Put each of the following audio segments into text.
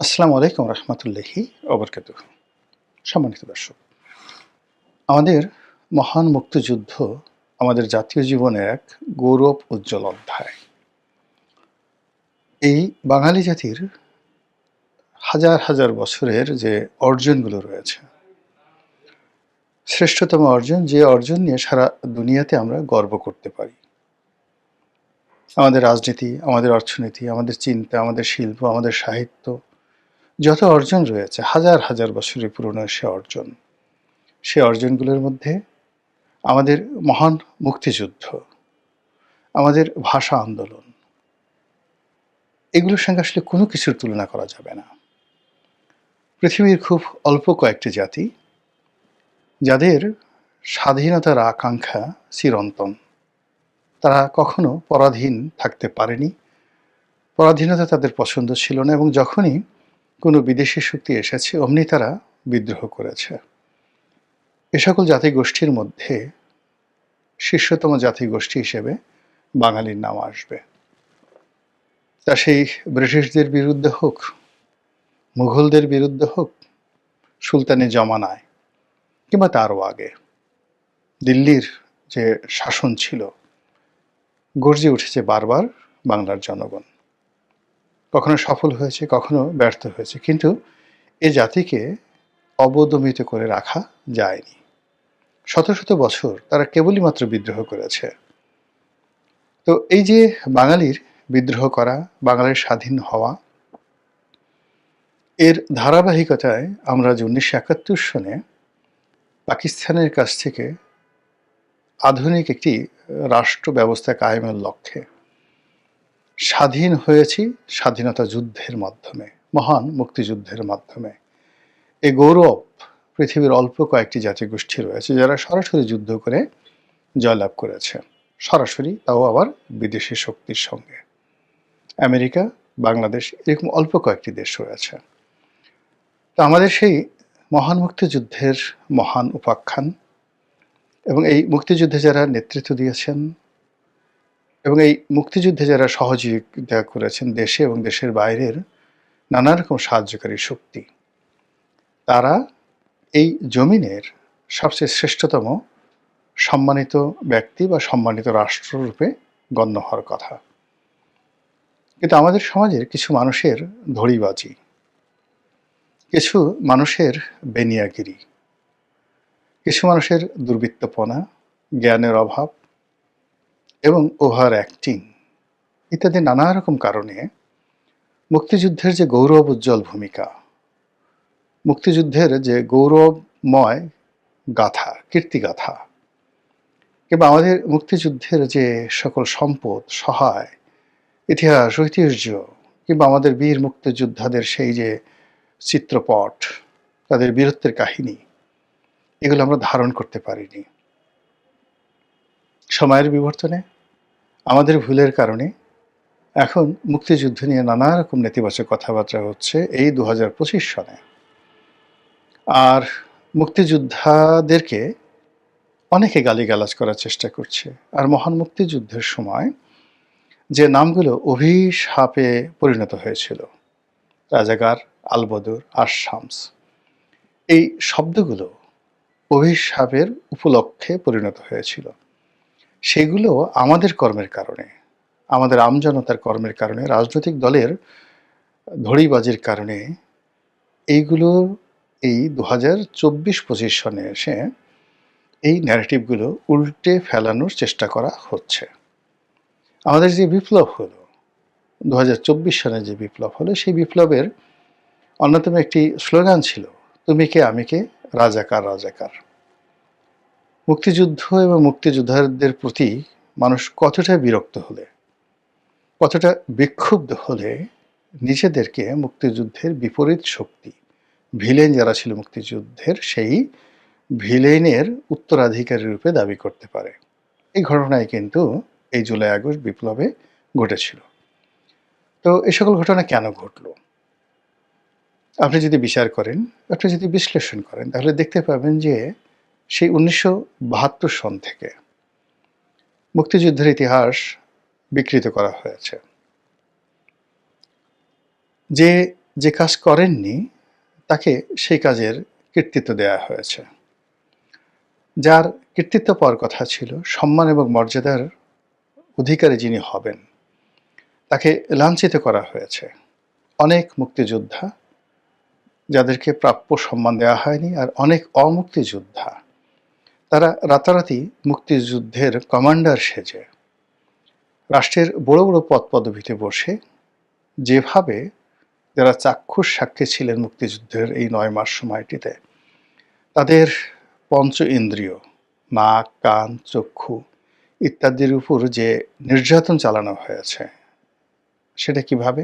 আসসালামু আলাইকুম রহমতুল্লাহি ওবরকাতুহু। সম্মানিত দর্শক, আমাদের মহান মুক্তিযুদ্ধ আমাদের জাতীয় জীবনের এক গৌরব উজ্জ্বল অধ্যায়। এই বাঙালি জাতির হাজার হাজার বছরের যে অর্জনগুলো রয়েছে, শ্রেষ্ঠতম অর্জন, যে অর্জন নিয়ে সারা দুনিয়াতে আমরা গর্ব করতে পারি। আমাদের রাজনীতি, আমাদের অর্থনীতি, আমাদের চিন্তা, আমাদের শিল্প, আমাদের সাহিত্য, যত অর্জন রয়েছে হাজার হাজার বছরের পুরনো সে অর্জনগুলোর মধ্যে আমাদের মহান মুক্তিযুদ্ধ, আমাদের ভাষা আন্দোলন, এগুলোর সঙ্গে আসলে কোনো কিছুর তুলনা করা যাবে না। পৃথিবীর খুব অল্প কয়েকটি জাতি যাদের স্বাধীনতার আকাঙ্ক্ষা চিরন্তন। তারা কখনো পরাধীন থাকতে পারেনি, পরাধীনতা তাদের পছন্দ ছিল না, এবং যখনই কোনো বিদেশি শক্তি এসেছে অমনি তারা বিদ্রোহ করেছে। এ সকল জাতিগোষ্ঠীর মধ্যে শীর্ষতম জাতিগোষ্ঠী হিসেবে বাঙালির নাম আসবে। তা সেই ব্রিটিশদের বিরুদ্ধে হোক, মুঘলদের বিরুদ্ধে হোক, সুলতানি জমানায় কিংবা তারও আগে দিল্লির যে শাসন ছিল, গর্জে উঠেছে বারবার বাংলার জনগণ। কখনো সফল হয়েছে, কখনো ব্যর্থ হয়েছে, কিন্তু এ জাতিকে অবদমিত করে রাখা যায়নি। শত শত বছর তারা কেবলই মাত্র বিদ্রোহ করেছে। তো এই যে বাঙালির বিদ্রোহ করা, বাঙালির স্বাধীন হওয়া, এর ধারাবাহিকতায় আমরা যে 1971 সনে পাকিস্তানের কাছ থেকে আধুনিক একটি রাষ্ট্র ব্যবস্থা কায়েমের লক্ষ্যে স্বাধীন হয়েছি, স্বাধীনতা যুদ্ধের মাধ্যমে, মহান মুক্তিযুদ্ধের মাধ্যমে। এ গৌরব পৃথিবীর অল্প কয়েকটি জাতিগোষ্ঠী রয়েছে যারা সরাসরি যুদ্ধ করে জয়লাভ করেছে, সরাসরি, তাও আবার বিদেশি শক্তির সঙ্গে। আমেরিকা, বাংলাদেশ, এরকম অল্প কয়েকটি দেশ রয়েছে। তো আমাদের সেই মহান মুক্তিযুদ্ধের মহান উপাখ্যান এবং এই মুক্তিযুদ্ধে যারা নেতৃত্ব দিয়েছেন এবং এই মুক্তিযুদ্ধে যারা সহযোগিতা করেছেন, দেশে এবং দেশের বাইরের নানা রকম সাহায্যকারী শক্তি, তারা এই জমিনের সবচেয়ে শ্রেষ্ঠতম সম্মানিত ব্যক্তি বা সম্মানিত রাষ্ট্ররূপে গণ্য হওয়ার কথা। কিন্তু আমাদের সমাজের কিছু মানুষের ধড়িবাজি, কিছু মানুষের বেনিয়াগিরি, কিছু মানুষের দুর্বৃত্তপনা, জ্ঞানের অভাব এবং ওভার অ্যাক্টিং ইত্যাদি নানা রকম কারণে মুক্তিযুদ্ধের যে গৌরব উজ্জ্বল ভূমিকা, মুক্তিযুদ্ধের যে গৌরবময় গাথা, কীর্তিগাথা, কিংবা আমাদের মুক্তিযুদ্ধের যে সকল সম্পদ, সহায়, ইতিহাস, ঐতিহ্য, কিংবা আমাদের বীর মুক্তিযোদ্ধাদের সেই যে চিত্রপট, তাদের বীরত্বের কাহিনী, এগুলো আমরা ধারণ করতে পারিনি। সময়ের বিবর্তনে, আমাদের ভুলের কারণে এখন মুক্তিযুদ্ধ নিয়ে নানা রকম নেতিবাচক কথাবার্তা হচ্ছে এই 2025 সনে। আর মুক্তিযোদ্ধাদেরকে অনেকে গালিগালাজ করার চেষ্টা করছে। আর মহান মুক্তিযুদ্ধের সময় যে নামগুলো অভিশাপে পরিণত হয়েছিল, রাজাকার, আলবদর, আশামস, এই শব্দগুলো অভিশাপের উপলক্ষে পরিণত হয়েছিল। সেগুলো আমাদের কর্মের কারণে, আমাদের আমজনতার কর্মের কারণে, রাজনৈতিক দলের ধড়িবাজির কারণে এইগুলো এই 2024-25 সনে এসে এই ন্যারেটিভগুলো উল্টে ফেলানোর চেষ্টা করা হচ্ছে। আমাদের যে বিপ্লব হলো, 2024 সনে যে বিপ্লব হলো, সেই বিপ্লবের অন্যতম একটি স্লোগান ছিল, তুমি কে আমি কে, রাজাকার রাজাকার। মুক্তিযুদ্ধ এবং মুক্তিযোদ্ধাদের প্রতি মানুষ কতটা বিরক্ত হলে, কতটা বিক্ষুব্ধ হলে নিজেদেরকে মুক্তিযুদ্ধের বিপরীত শক্তি, ভিলেন যারা ছিল মুক্তিযুদ্ধের, সেই ভিলেনের উত্তরাধিকারী রূপে দাবি করতে পারে। এই ঘটনায় কিন্তু এই জুলাই আগস্ট বিপ্লবে ঘটেছিল। তো এই সকল ঘটনা কেন ঘটলো, আপনি যদি বিচার করেন, আপনি যদি বিশ্লেষণ করেন, তাহলে দেখতে পাবেন যে সেই 1972 সন থেকে মুক্তিযুদ্ধের ইতিহাস বিকৃত করা হয়েছে। যে যে কাজ করেননি তাকে সেই কাজের কৃতিত্ব দেয়া হয়েছে। যার কৃতিত্ব পাওয়ার কথা ছিল, সম্মান এবং মর্যাদার অধিকারী যিনি হবেন, তাকে লাঞ্ছিত করা হয়েছে। অনেক মুক্তিযোদ্ধা যাদেরকে প্রাপ্য সম্মান দেওয়া হয়নি, আর অনেক অমুক্তিযোদ্ধা তারা রাতারাতি মুক্তিযুদ্ধের কমান্ডার সেজে রাষ্ট্রের বড় বড় পদ পদবিতে বসে যেভাবে যারা চাক্ষুষ সাক্ষী ছিলেন মুক্তিযুদ্ধের এই ৯ মাস সময়টিতে, তাদের পঞ্চ ইন্দ্রিয় নাক, কান, চক্ষু ইত্যাদির উপর যে নির্যাতন চালানো হয়েছে, সেটা কিভাবে?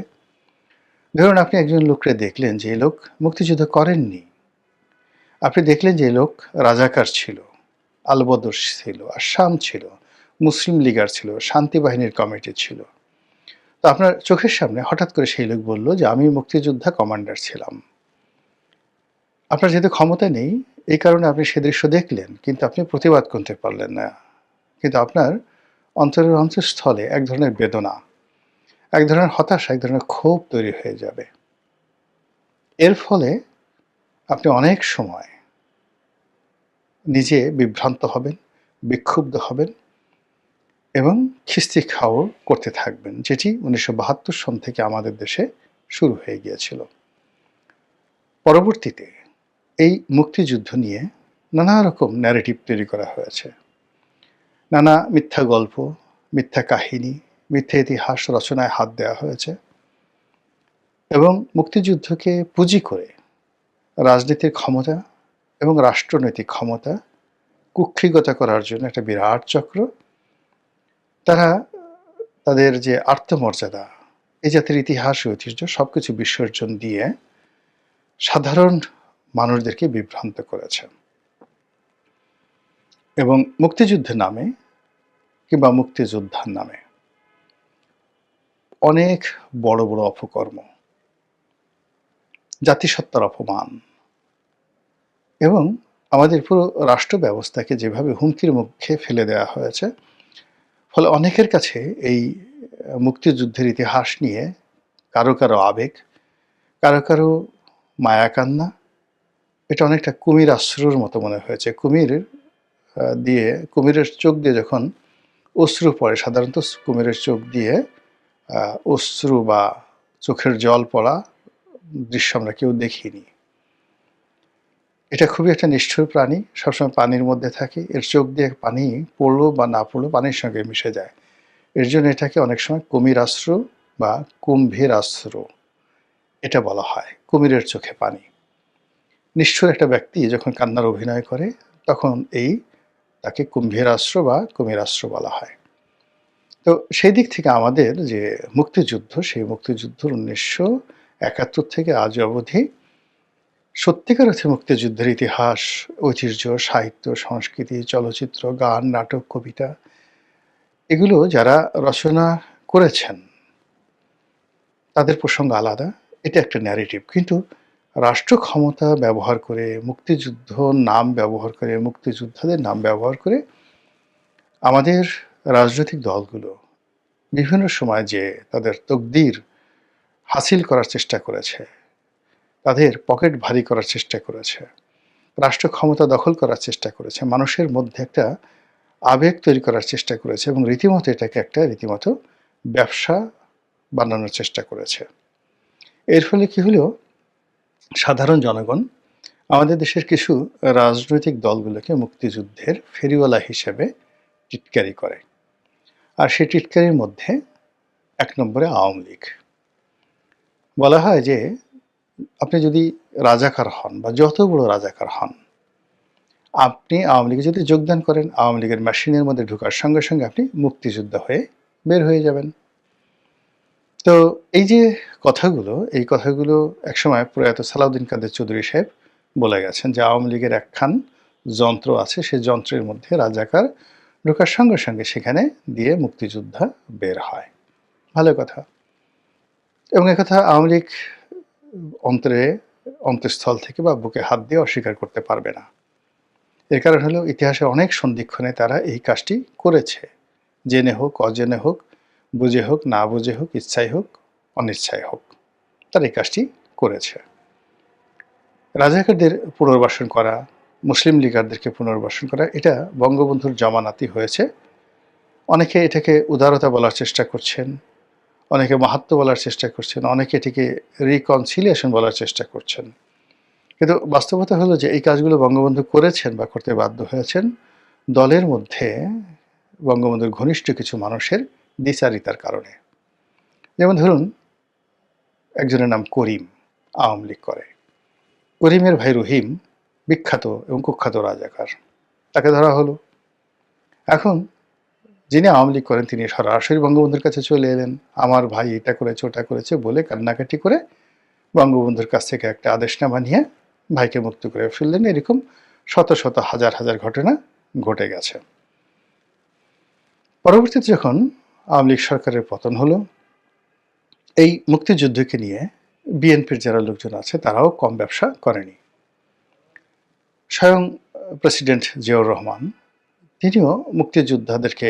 ধরুন, আপনি একজন লোককে দেখলেন যে এই লোক মুক্তিযুদ্ধ করেননি। আপনি দেখলেন যে এই লোক রাজাকার ছিল, আলবদর ছিল, আসাম ছিল, মুসলিম লীগার ছিল, শান্তি বাহিনীর কমিটি ছিল। তো আপনার চোখের সামনে হঠাৎ করে সেই লোক বলল যে আমি মুক্তিযোদ্ধা কমান্ডার ছিলাম। আপনার যেহেতু ক্ষমতা নেই, এই কারণে আপনি সে দৃশ্য দেখলেন, কিন্তু আপনি প্রতিবাদ করতে পারলেন না। কিন্তু আপনার অন্তরের অন্তঃস্থলে এক ধরনের বেদনা, এক ধরনের হতাশা, এক ধরনের ক্ষোভ তৈরি হয়ে যাবে। এর ফলে আপনি অনেক সময় নিজে বিভ্রান্ত হবেন, বিক্ষুব্ধ হবেন এবং খিস্তি খাও করতে থাকবেন, যেটি ১৯৭২ সন থেকে আমাদের দেশে শুরু হয়ে গিয়েছিল। পরবর্তীতে এই মুক্তিযুদ্ধ নিয়ে নানা রকম ন্যারেটিভ তৈরি করা হয়েছে। নানা মিথ্যা গল্প, মিথ্যা কাহিনী, মিথ্যা ইতিহাস রচনায় হাত দেওয়া হয়েছে এবং মুক্তিযুদ্ধকে পুঁজি করে রাজনীতির ক্ষমতা এবং রাষ্ট্রনৈতিক ক্ষমতা কুক্ষিগত করার জন্য একটা বিরাট চক্র। তারা তাদের যে আত্মমর্যাদা, এই জাতির ইতিহাস ও ঐতিহ্য সবকিছু বিসর্জন দিয়ে সাধারণ মানুষদেরকে বিভ্রান্ত করেছে এবং মুক্তিযুদ্ধের নামে কিংবা মুক্তিযোদ্ধার নামে অনেক বড় বড় অপকর্ম, জাতিসত্তার অপমান এবং আমাদের পুরো রাষ্ট্র ব্যবস্থাকে যেভাবে হুমকির মুখে ফেলে দেওয়া হয়েছে, ফলে অনেকের কাছে এই মুক্তিযুদ্ধের ইতিহাস নিয়ে কারো কারো আবেগ, কারো কারো মায়াকান্না, এটা অনেকটা কুমির আশ্রুর মতো মনে হয়েছে। কুমিরের চোখ দিয়ে যখন অশ্রু পড়ে, সাধারণত কুমিরের চোখ দিয়ে অশ্রু বা চোখের জল পড়া দৃশ্য আমরা কেউ দেখিনি। এটা খুবই একটা নিষ্ঠুর প্রাণী, সবসময় পানির মধ্যে থাকে। এর চোখ দিয়ে পানি পড়লো বা না পড়লো পানির সঙ্গে মিশে যায়। এর জন্য এটাকে অনেক সময় কুমির আশ্রু বা কুম্ভীর আশ্রু এটা বলা হয়। কুমিরের চোখে পানি। নিষ্ঠুর একটা ব্যক্তি যখন কান্নার অভিনয় করে, তখন তাকে কুম্ভীরাশ্রু বা কুমিরাশ্রু বলা হয়। তো সেই দিক থেকে আমাদের যে মুক্তিযুদ্ধ, সেই মুক্তিযুদ্ধ ১৯৭১ থেকে আজ অবধি সত্যিকার অর্থে মুক্তিযুদ্ধের ইতিহাস, ঐতিহ্য, সাহিত্য, সংস্কৃতি, চলচ্চিত্র, গান, নাটক, কবিতা, এগুলো যারা রচনা করেছেন তাদের প্রসঙ্গ আলাদা। এটা একটা ন্যারেটিভ। কিন্তু রাষ্ট্র ক্ষমতা ব্যবহার করে, মুক্তিযুদ্ধ নাম ব্যবহার করে, মুক্তিযোদ্ধাদের নাম ব্যবহার করে আমাদের রাজনৈতিক দলগুলো বিভিন্ন সময় যে তাদের তকদির হাসিল করার চেষ্টা করেছে, তাদের পকেট ভারী করার চেষ্টা করেছে, রাষ্ট্র ক্ষমতা দখল করার চেষ্টা করেছে, মানুষের মধ্যে একটা আবেগ তৈরি করার চেষ্টা করেছে এবং রীতিমতো এটাকে একটা রীতিমতো ব্যবসা বানানোর চেষ্টা করেছে। এর ফলে কি হলো, সাধারণ জনগণ আমাদের দেশের কিছু রাজনৈতিক দলগুলোকে মুক্তিযুদ্ধের ফেরিওয়ালা হিসেবে টিটকারি করে। আর সেই টিটকারির মধ্যে ১ নম্বরে আওয়ামী লীগ। বলা হয় যে আপনি যদি রাজাকার হন বা যত বড় রাজাকার হন, আপনি আওয়ামী লীগে যদি যোগদান করেন, আওয়ামী লীগের মেশিনের মধ্যে ঢোকার সঙ্গে সঙ্গে আপনি মুক্তিযোদ্ধা হয়ে বের হয়ে যাবেন। তো এই যে এই কথাগুলো একসময় প্রয়াত সালাউদ্দিন কাদের চৌধুরী সাহেব বলে গেছেন যে আওয়ামী লীগের একখান যন্ত্র আছে, সেই যন্ত্রের মধ্যে রাজাকার ঢোকার সঙ্গে সঙ্গে সেখানে দিয়ে মুক্তিযোদ্ধা বের হয়। ভালো কথা। এবং একথা আওয়ামী লীগ অন্তঃস্থল থেকে বা বুকে হাত দিয়ে অস্বীকার করতে পারবে না। এর কারণ হলো ইতিহাসের অনেক সন্ধিক্ষণে তারা এই কাজটি করেছে। জেনে হোক, অজেনে হোক, বুঝে হোক, না বুঝে হোক, ইচ্ছায় হোক, অনিচ্ছায় হোক, তারা এই কাজটি করেছে। রাজাকারদের পুনর্বাসন করা, মুসলিম লীগারদেরকে পুনর্বাসন করা, এটা বঙ্গবন্ধুর জমানাতেই হয়েছে। অনেকে এটাকে উদারতা বলার চেষ্টা করছেন, অনেকে মাহাত্ম্য বলার চেষ্টা করছেন, অনেকে এটিকে রিকনসিলিয়েশন বলার চেষ্টা করছেন। কিন্তু বাস্তবতা হলো যে এই কাজগুলো বঙ্গবন্ধু করেছেন বা করতে বাধ্য হয়েছেন দলের মধ্যে বঙ্গবন্ধুর ঘনিষ্ঠ কিছু মানুষের দ্বিচারিতার কারণে। যেমন ধরুন, একজনের নাম করিম, আওয়ামী লীগ করে। করিমের ভাই রহিম বিখ্যাত এবং কুখ্যাত রাজাকার, তাকে ধরা হলো। এখন যিনি আওয়ামী লীগ করেন তিনি সরাসরি বঙ্গবন্ধুর কাছে চলে এলেন, আমার ভাই এটা করেছে ওটা করেছে বলে কান্নাকাটি করে বঙ্গবন্ধুর কাছ থেকে একটা আদেশনামা নিয়ে ভাইকে মুক্ত করে ফেললেন। এরকম শত শত হাজার হাজার ঘটনা ঘটে গেছে। পরবর্তীতে যখন আওয়ামী লীগ সরকারের পতন হলো, এই মুক্তিযুদ্ধকে নিয়ে বিএনপির যারা লোকজন আছে তারাও কম ব্যবসা করেনি। স্বয়ং প্রেসিডেন্ট জিয়াউর রহমান তিনিও মুক্তিযোদ্ধাদেরকে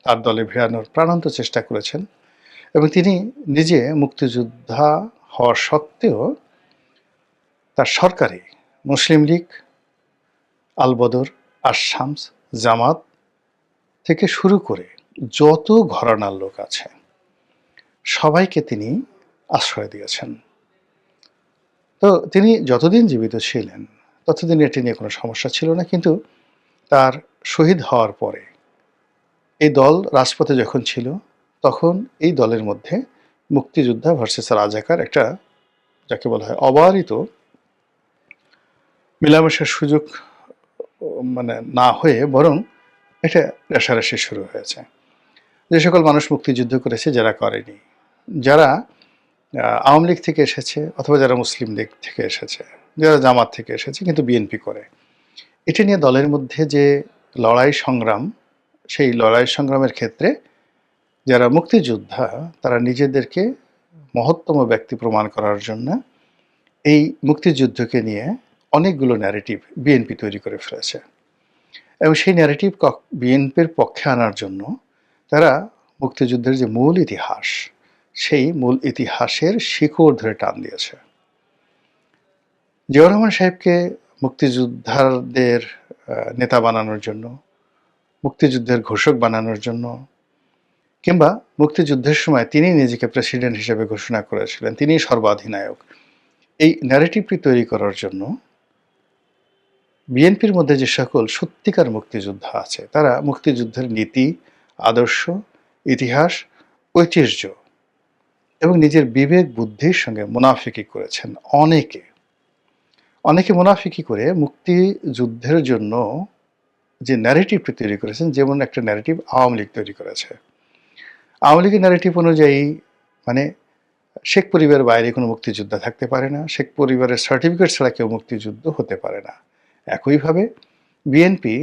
তার দলে ভিড়ানোর প্রাণান্ত চেষ্টা করেছেন এবং তিনি নিজে মুক্তিযোদ্ধা হওয়া সত্ত্বেও তার সরকারে মুসলিম লীগ, আলবদর, আশামস, জামাত থেকে শুরু করে যত ঘরানার লোক আছে সবাইকে তিনি আশ্রয় দিয়েছেন। তো তিনি যতদিন জীবিত ছিলেন ততদিন এটি নিয়ে কোনো সমস্যা ছিল না, কিন্তু তার শহীদ হওয়ার পরে এই দল রাজপথে যখন ছিল তখন এই দলের মধ্যে মুক্তিযোদ্ধা ভার্সেস রাজাকার একটা, যাকে বলা হয় অবারিত মেলামেশার সুযোগ মানে না হয়ে বরং এটা রেষারেষি শুরু হয়েছে। যে সকল মানুষ মুক্তিযুদ্ধ করেছে, যারা করেনি, যারা আওয়ামী লীগ থেকে এসেছে অথবা যারা মুসলিম লীগ থেকে এসেছে, যারা জামাত থেকে এসেছে কিন্তু বিএনপি করে, এটা নিয়ে দলের মধ্যে যে লড়াই সংগ্রাম, সেই লড়াই সংগ্রামের ক্ষেত্রে যারা মুক্তিযোদ্ধা তারা নিজেদেরকে মহত্তম ব্যক্তি প্রমাণ করার জন্য এই মুক্তিযুদ্ধকে নিয়ে অনেকগুলো ন্যারেটিভ বিএনপি তৈরি করে ফেলেছে এবং সেই ন্যারেটিভ বিএনপির পক্ষে আনার জন্য তারা মুক্তিযুদ্ধের যে মূল ইতিহাস, সেই মূল ইতিহাসের শিকড় ধরে টান দিয়েছে। জিয়াউর রহমান সাহেবকে মুক্তিযোদ্ধাদের নেতা বানানোর জন্য, মুক্তিযুদ্ধের ঘোষক বানানোর জন্য, কিংবা মুক্তিযুদ্ধের সময় তিনি নিজেকে প্রেসিডেন্ট হিসেবে ঘোষণা করেছিলেন, তিনি সর্বাধিনায়ক, এই ন্যারেটিভটি তৈরি করার জন্য বিএনপির মধ্যে যে সকল সত্যিকার মুক্তিযোদ্ধা আছে তারা মুক্তিযুদ্ধের নীতি, আদর্শ, ইতিহাস, ঐতিহ্য এবং নিজের বিবেক বুদ্ধির সঙ্গে মুনাফিকি করেছেন। অনেকে অনেকে মুনাফিকি করে মুক্তিযুদ্ধের জন্য যে ন্যারেটিভটি তৈরি করেছেন, যেমন একটা ন্যারেটিভ আওয়ামী লীগ তৈরি করেছে। আওয়ামী লীগের ন্যারেটিভ অনুযায়ী মানে শেখ পরিবারের বাইরে কোনো মুক্তিযোদ্ধা থাকতে পারে না, শেখ পরিবারের সার্টিফিকেট ছাড়া কেউ মুক্তিযুদ্ধ হতে পারে না। একইভাবে বিএনপি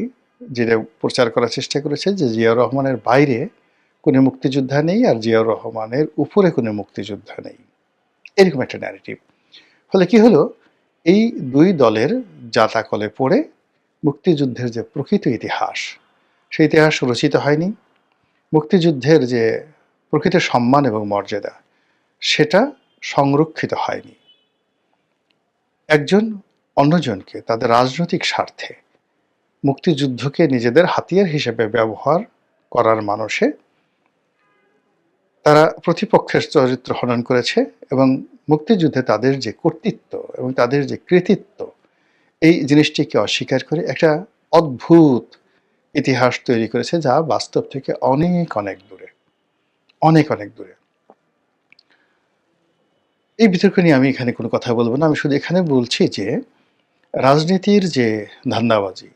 যেটা প্রচার করার চেষ্টা করেছে যে জিয়াউর রহমানের বাইরে কোনো মুক্তিযোদ্ধা নেই আর জিয়াউর রহমানের উপরে কোনো মুক্তিযোদ্ধা নেই, এরকম একটা ন্যারেটিভ। ফলে কি হলো, এই দুই দলের জাতাকলে পড়ে মুক্তিযুদ্ধের যে প্রকৃত ইতিহাস, সেই ইতিহাস রচিত হয়নি। মুক্তিযুদ্ধের যে প্রকৃত সম্মান এবং মর্যাদা, সেটা সংরক্ষিত হয়নি। একজন অন্যজনকে তাদের রাজনৈতিক স্বার্থে মুক্তিযুদ্ধকে নিজেদের হাতিয়ার হিসেবে ব্যবহার করার মানসে তারা প্রতিপক্ষের চরিত্র হনন করেছে এবং মুক্তিযুদ্ধে তাদের যে কর্তৃত্ব এবং তাদের যে কৃতিত্ব, এই জিনিসটিকে অস্বীকার করে একটা অদ্ভুত ইতিহাস তৈরি করেছে যা বাস্তব থেকে অনেক অনেক দূরে, অনেক অনেক দূরে। এই বিতর্ক নিয়ে আমি এখানে কোনো কথা বলবো না। আমি শুধু এখানে বলছি যে রাজনীতির যে ধান্দাবাজি,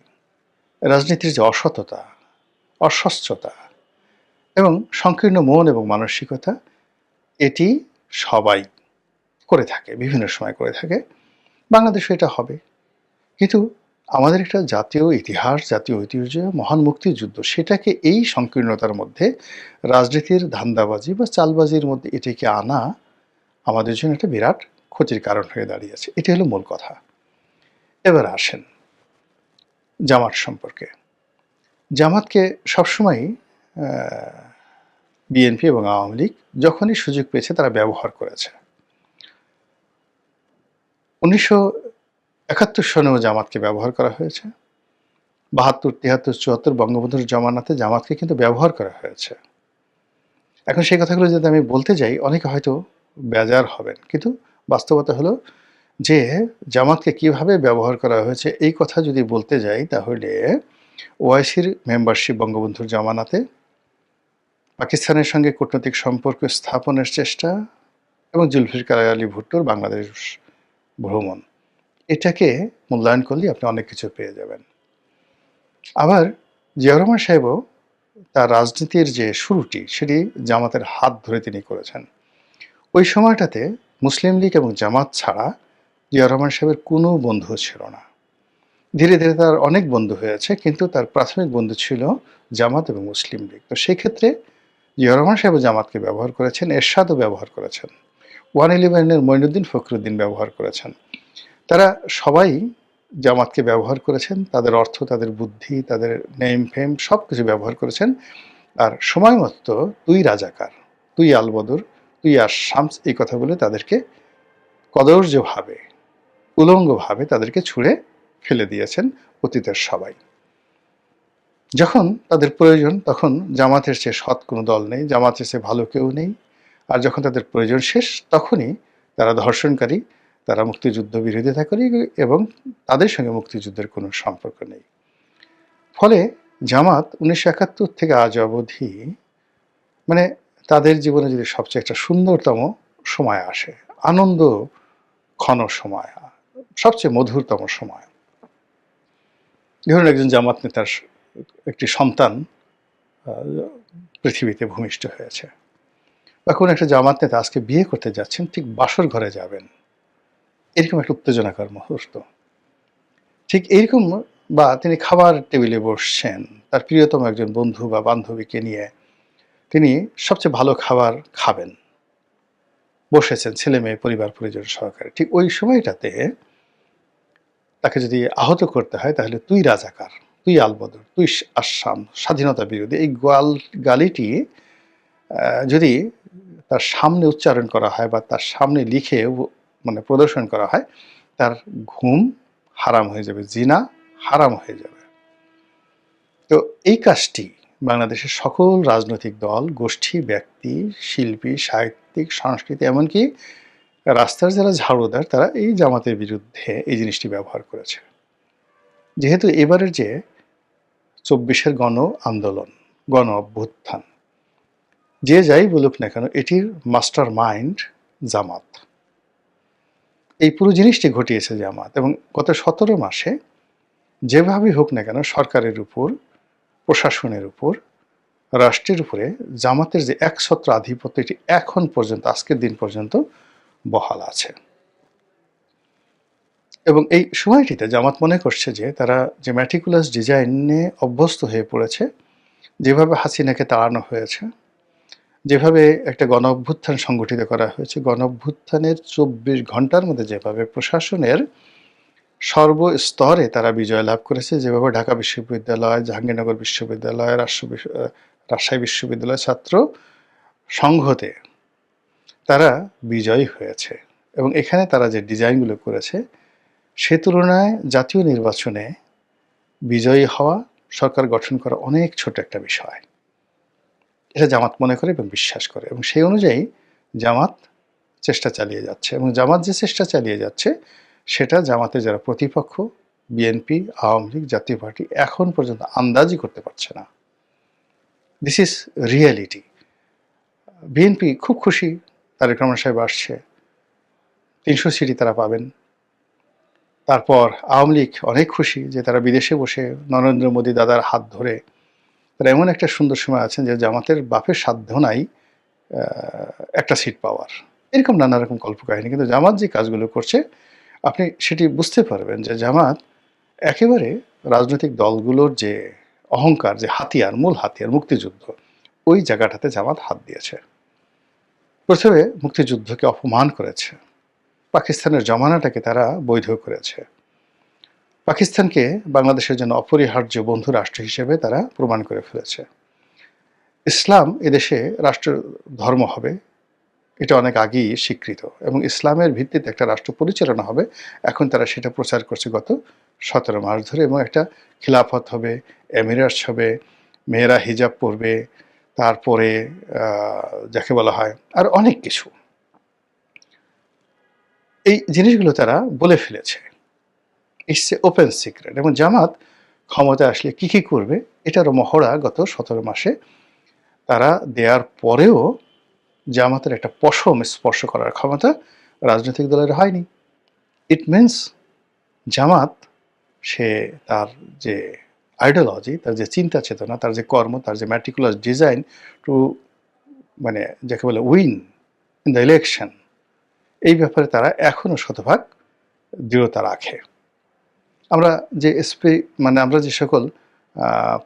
রাজনীতির যে অসততা, অস্বচ্ছতা এবং সংকীর্ণ মন এবং মানসিকতা, এটি সবাই করে থাকে, বিভিন্ন সময় করে থাকে। বাংলাদেশে এটা হবে, কিন্তু আমাদের একটা জাতীয় ইতিহাস, জাতীয় ঐতিহ্য, মহান মুক্তিযুদ্ধ, সেটাকে এই সংকীর্ণতার মধ্যে রাজনীতির ধান্দাবাজি বা চালবাজির মধ্যে এটিকে আনা আমাদের জন্য একটা বিরাট ক্ষতির কারণ হয়ে দাঁড়িয়েছে। এটি হলো মূল কথা। এবার আসেন জামাত সম্পর্কে। জামাতকে সবসময়ই বিএনপি এবং আওয়ামী লীগ যখনই সুযোগ পেয়েছে তারা ব্যবহার করেছে। 1971 সনেও জামাতকে ব্যবহার করা হয়েছে। ৭২, ৭৩, ৭৪ বঙ্গবন্ধুর জমানাতে জামাতকে কিন্তু ব্যবহার করা হয়েছে। এখন সেই কথাগুলো যদি আমি বলতে যাই, অনেকে হয়তো বেজার হবেন। কিন্তু বাস্তবতা হলো যে জামাতকে কিভাবে ব্যবহার করা হয়েছে এই কথা যদি বলতে যাই, তাহলে ওআইসির মেম্বারশিপ বঙ্গবন্ধুর জমানাতে, পাকিস্তানের সঙ্গে কূটনৈতিক সম্পর্ক স্থাপনের চেষ্টা এবং জুলফিকার আলী ভুট্টোর বাংলাদেশ ভ্রমণ, এটাকে মূল্যায়ন করলেই আপনি অনেক কিছু পেয়ে যাবেন। আবার জিয়াউর রহমান সাহেবও তার রাজনীতির যে শুরুটি, সেটি জামাতের হাত ধরে তিনি করেছেন। ওই সময়টাতে মুসলিম লীগ এবং জামাত ছাড়া জিয়াউর রহমান সাহেবের কোনো বন্ধু ছিল না। ধীরে ধীরে তার অনেক বন্ধু হয়েছে, কিন্তু তার প্রাথমিক বন্ধু ছিল জামাত এবং মুসলিম লীগ। তো সেই ক্ষেত্রে জিয়াউর রহমান সাহেব জামাতকে ব্যবহার করেছেন, এরশাদও ব্যবহার করেছেন, 111-এর মঈনুদ্দিন ফখরুদ্দিন ব্যবহার করেছেন। তারা সবাই জামাতকে ব্যবহার করেছেন, তাদের অর্থ, তাদের বুদ্ধি, তাদের নেম ফেম সব কিছু ব্যবহার করেছেন। আর সময় মতো তুই রাজাকার, তুই আলবদর, তুই আর শামস, এই কথা বলে তাদেরকে কদর্যভাবে, উলঙ্গভাবে তাদেরকে ছুঁড়ে ফেলে দিয়েছেন অতীতের সবাই। যখন তাদের প্রয়োজন, তখন জামাতের চেয়ে সৎ কোনো দল নেই, জামাতের চেয়ে ভালো কেউ নেই। আর যখন তাদের প্রয়োজন শেষ, তখনই তারা ধর্ষণকারী, তারা মুক্তিযুদ্ধ বিরোধিতা করে এবং তাদের সঙ্গে মুক্তিযুদ্ধের কোনো সম্পর্ক নেই। ফলে জামাত 1971 থেকে আজ অবধি, মানে তাদের জীবনে যদি সবচেয়ে একটা সুন্দরতম সময় আসে, আনন্দ ঘন সময়, সবচেয়ে মধুরতম সময়। ধরুন একজন জামাত নেতার একটি সন্তান পৃথিবীতে ভূমিষ্ঠ হয়েছে, বা কোনো একটা জামাত নেতা আজকে বিয়ে করতে যাচ্ছেন, ঠিক বাসর ঘরে যাবেন, এরকম একটা উত্তেজনাকর মুহূর্ত। ঠিক এইরকম, বা তিনি খাবার টেবিলে বসছেন, তার প্রিয়তম একজন বন্ধু বা বান্ধবীকে নিয়ে তিনি সবচেয়ে ভালো খাবার খাবেন, বসেছেন ছেলে মেয়ে পরিবার পরিজন সহকারে। ঠিক ওই সময়টাতে তাকে যদি আহত করতে হয়, তাহলে তুই রাজাকার, তুই আলবদর, তুই আসাম, স্বাধীনতা বিরোধী, এই গালিটি যদি তার সামনে উচ্চারণ করা হয় বা তার সামনে লিখে মানে প্রদর্শন করা হয়, তার ঘুম হারাম হয়ে যাবে, জিনা হারাম হয়ে যাবে। তো এই কাজটি বাংলাদেশের সকল রাজনৈতিক দল, গোষ্ঠী, ব্যক্তি, শিল্পী, সাহিত্যিক, সংস্কৃতি, এমনকি রাস্তার যারা ঝাড়ুদার, তারা এই জামাতের বিরুদ্ধে এই জিনিসটি ব্যবহার করেছে। যেহেতু এবারের যে 24-এর গণ আন্দোলন, গণ অভ্যুত্থান, যে যাই বলুক না কেন, এটির মাস্টার মাইন্ড জামাত। এই পুরো জিনিসটি ঘটিয়েছে জামাত, এবং গত 17 মাসে যেভাবেই হোক না কেন সরকারের উপর, প্রশাসনের উপর, রাষ্ট্রের উপরে জামাতের যে একছত্র আধিপত্য, এটি এখন পর্যন্ত, আজকের দিন পর্যন্ত বহাল আছে। এবং এই সময়টিতে জামাত মনে করছে যে তারা যে ম্যাটিকুলাস ডিজাইনে অভ্যস্ত হয়ে পড়েছে, যেভাবে হাসিনাকে তাড়ানো হয়েছে, যেভাবে একটা গণ অভ্যুত্থান সংগঠিত করা হয়েছে, গণ অভ্যুত্থানের 24 ঘন্টার মধ্যে যেভাবে প্রশাসনের সর্বস্তরে তারা বিজয় লাভ করেছে, যেভাবে ঢাকা বিশ্ববিদ্যালয়, জাহাঙ্গীরনগর বিশ্ববিদ্যালয়, রাজশাহী বিশ্ববিদ্যালয় ছাত্র সংঘতে তারা বিজয়ী হয়েছে, এবং এখানে তারা যে ডিজাইনগুলো করেছে, সে তুলনায় জাতীয় নির্বাচনে বিজয়ী হওয়া, সরকার গঠন করা অনেক ছোট একটা বিষয়। এটা জামাত মনে করে এবং বিশ্বাস করে, এবং সেই অনুযায়ী জামাত চেষ্টা চালিয়ে যাচ্ছে। এবং জামাত যে চেষ্টা চালিয়ে যাচ্ছে, সেটা জামাতের যারা প্রতিপক্ষ, বিএনপি, আওয়ামী লীগ, জাতীয় পার্টি, এখন পর্যন্ত আন্দাজই করতে পারছে না। This is reality. বিএনপি খুব খুশি তারেক রহমান সাহেব আসছে, 300 সিটই তারা পাবেন। তারপর আওয়ামী লীগ অনেক খুশি যে তারা বিদেশে বসে নরেন্দ্র মোদী দাদার হাত ধরে তারা এমন একটা সুন্দর সময় আছেন যে জামাতের বাপের সাধ্য নাই একটা সিট পাওয়ার। এরকম নানা রকম কল্পকাহিনী। কিন্তু জামাত যে কাজগুলো করছে, আপনি সেটি বুঝতে পারবেন যে জামাত একেবারে রাজনৈতিক দলগুলোর যে অহংকার, যে হাতিয়ার, মূল হাতিয়ার মুক্তিযুদ্ধ, ওই জায়গাটাতে জামাত হাত দিয়েছে। প্রথমে মুক্তিযুদ্ধকে অপমান করেছে, পাকিস্তানের জমানাটাকে তারা বৈধ করেছে, পাকিস্তানকে বাংলাদেশের জন্য অপরিহার্য বন্ধু রাষ্ট্র হিসেবে তারা প্রমাণ করে ফেলেছে। ইসলাম এদেশে রাষ্ট্র ধর্ম হবে, এটা অনেক আগেই স্বীকৃত এবং ইসলামের ভিত্তিতে একটা রাষ্ট্র পরিচালনা হবে। এখন তারা সেটা প্রচার করছে গত ১৭ মাস ধরে এবং একটা খিলাফত হবে, এমিরেটস হবে, মেয়েরা হিজাব পরবে, তারপরে যাকে বলা হয় আর অনেক কিছু। এই জিনিসগুলো তারা বলে ফেলেছে। ইটস এ ওপেন সিক্রেট এবং জামাত ক্ষমতায় আসলে কী করবে এটারও মহড়া গত ১৭ মাসে তারা দেওয়ার পরেও জামাতের একটা পশম স্পর্শ করার ক্ষমতা রাজনৈতিক দলের হয়নি। ইট মিনস জামাত সে তার যে আইডিওলজি, তার যে চিন্তা চেতনা, তার যে কর্ম, তার যে ম্যাটিকুলাস ডিজাইন টু মানে যাকে বলে উইন ইন দ্য ইলেকশন, এই ব্যাপারে তারা এখনও শতভাগ দৃঢ়তা রাখে। আমরা যে আমরা যে সকল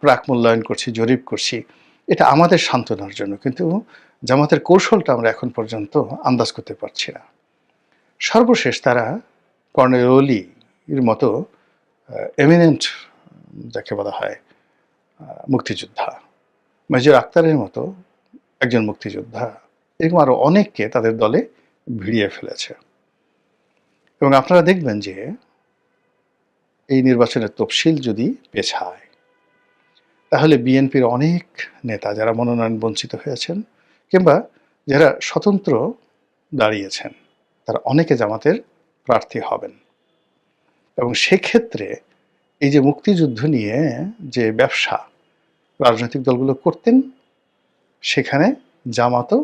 প্রাক মূল্যায়ন করছি, জরিপ করছি, এটা আমাদের সান্ত্বনার জন্য, কিন্তু জামাতের কৌশলটা আমরা এখন পর্যন্ত আন্দাজ করতে পারছি না। সর্বশেষ তারা কর্নেল ওলির মতো এমিনেন্ট যাকে বলা হয় মুক্তিযোদ্ধা, মেজর আক্তারের মতো একজন মুক্তিযোদ্ধা, এরকম আরও অনেককে তাদের দলে ভিড়িয়ে ফেলেছে। এবং আপনারা দেখবেন যে এই নির্বাচনের তফসিল যদি পেছায়, তাহলে বিএনপির অনেক নেতা যারা মনোনয়ন বঞ্চিত হয়েছেন কিংবা যারা স্বতন্ত্র দাঁড়িয়েছেন, তারা অনেকে জামাতের প্রার্থী হবেন। এবং সেক্ষেত্রে এই যে মুক্তিযুদ্ধ নিয়ে যে ব্যবসা রাজনৈতিক দলগুলো করতেন, সেখানে জামাতও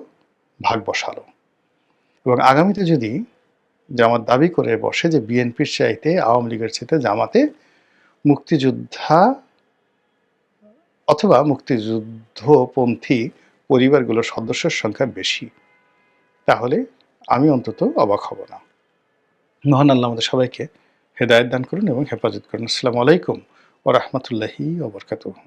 ভাগ বসালো। এবং আগামীতে যদি জামাত দাবি করে বসে যে বিএনপির চাইতে, আওয়ামী লীগের চাইতে জামাতে মুক্তিযোদ্ধা অথবা মুক্তিযুদ্ধপন্থী পরিবারগুলোর সদস্যের সংখ্যা বেশি, তাহলে আমি অন্তত অবাক হব না। মহান আল্লাহ আমাদের সবাইকে হেদায়েত দান করুন এবং হেফাজত করুন। আসসালামু আলাইকুম ওয়া রাহমাতুল্লাহি ওয়া বারাকাতুহু।